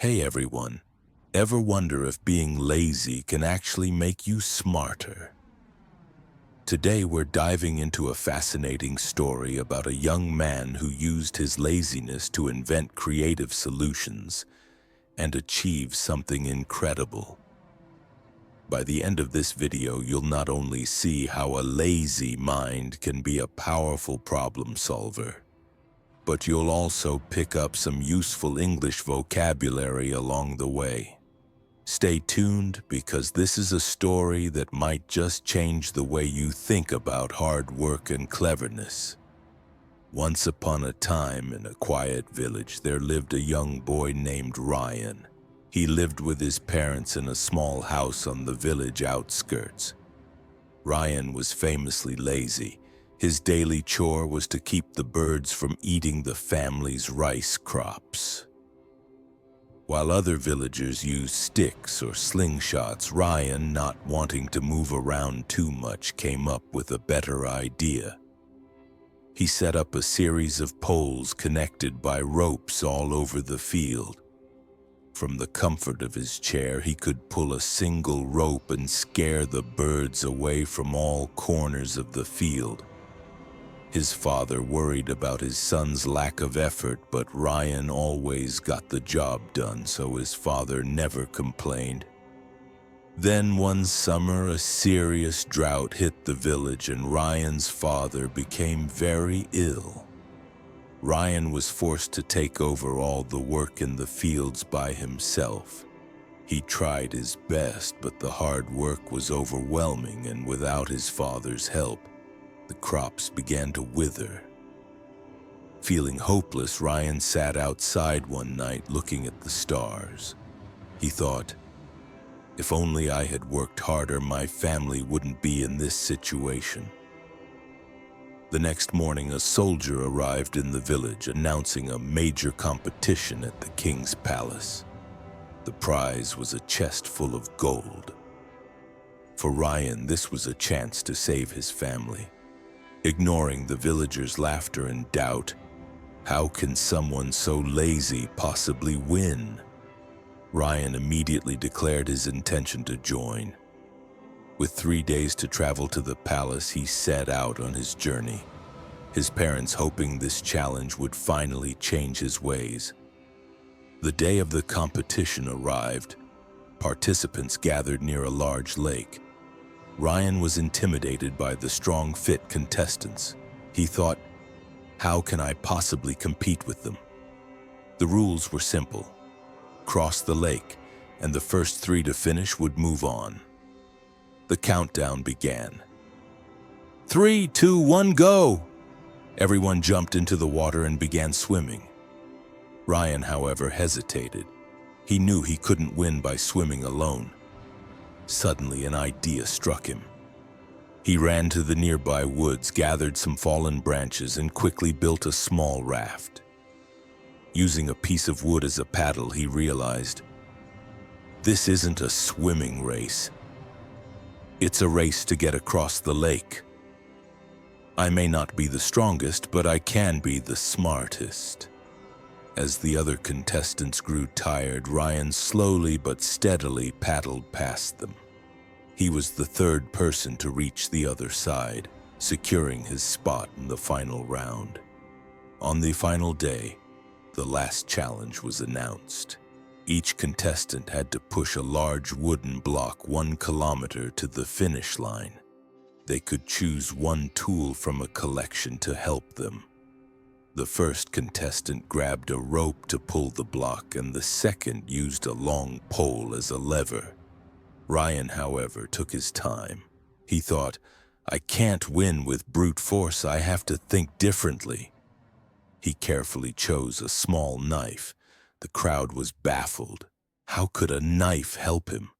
Hey everyone, ever wonder if being lazy can actually make you smarter? Today we're diving into a fascinating story about a young man who used his laziness to invent creative solutions and achieve something incredible. By the end of this video, you'll not only see how a lazy mind can be a powerful problem solver, but you'll also pick up some useful English vocabulary along the way. Stay tuned because this is a story that might just change the way you think about hard work and cleverness. Once upon a time, in a quiet village, there lived a young boy named Ryan. He lived with his parents in a small house on the village outskirts. Ryan was famously lazy. His daily chore was to keep the birds from eating the family's rice crops. While other villagers used sticks or slingshots, Ryan, not wanting to move around too much, came up with a better idea. He set up a series of poles connected by ropes all over the field. From the comfort of his chair, he could pull a single rope and scare the birds away from all corners of the field. His father worried about his son's lack of effort, but Ryan always got the job done, so his father never complained. Then one summer, a serious drought hit the village and Ryan's father became very ill. Ryan was forced to take over all the work in the fields by himself. He tried his best, but the hard work was overwhelming, and without his father's help, the crops began to wither. Feeling hopeless, Ryan sat outside one night looking at the stars. He thought, if only I had worked harder, my family wouldn't be in this situation. The next morning, a soldier arrived in the village announcing a major competition at the king's palace. The prize was a chest full of gold. For Ryan, this was a chance to save his family. Ignoring the villagers' laughter and doubt, how can someone so lazy possibly win? Ryan immediately declared his intention to join. With 3 days to travel to the palace, he set out on his journey, his parents hoping this challenge would finally change his ways. The day of the competition arrived. Participants gathered near a large lake. Ryan was intimidated by the strong, fit contestants. He thought, how can I possibly compete with them? The rules were simple. Cross the lake, and the first 3 to finish would move on. The countdown began. 3, 2, 1, go! Everyone jumped into the water and began swimming. Ryan, however, hesitated. He knew he couldn't win by swimming alone. Suddenly, an idea struck him. He ran to the nearby woods, gathered some fallen branches, and quickly built a small raft. Using a piece of wood as a paddle, he realized, this isn't a swimming race. It's a race to get across the lake. I may not be the strongest, but I can be the smartest. As the other contestants grew tired, Ryan slowly but steadily paddled past them. He was the third person to reach the other side, securing his spot in the final round. On the final day, the last challenge was announced. Each contestant had to push a large wooden block 1 kilometer to the finish line. They could choose one tool from a collection to help them. The first contestant grabbed a rope to pull the block, and the second used a long pole as a lever. Ryan, however, took his time. He thought, I can't win with brute force, I have to think differently. He carefully chose a small knife. The crowd was baffled. How could a knife help him?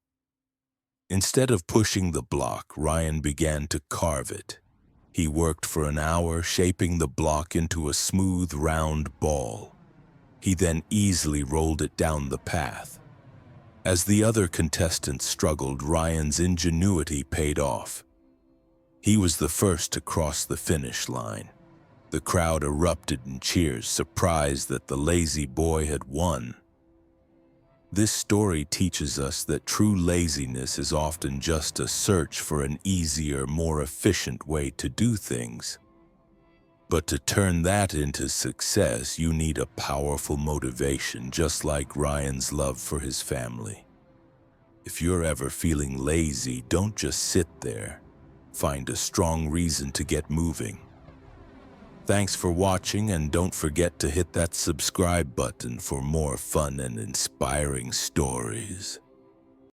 Instead of pushing the block, Ryan began to carve it. He worked for an hour, shaping the block into a smooth, round ball. He then easily rolled it down the path. As the other contestants struggled, Ryan's ingenuity paid off. He was the first to cross the finish line. The crowd erupted in cheers, surprised that the lazy boy had won. This story teaches us that true laziness is often just a search for an easier, more efficient way to do things. But to turn that into success, you need a powerful motivation, just like Ryan's love for his family. If you're ever feeling lazy, don't just sit there. Find a strong reason to get moving. Thanks for watching, and don't forget to hit that subscribe button for more fun and inspiring stories.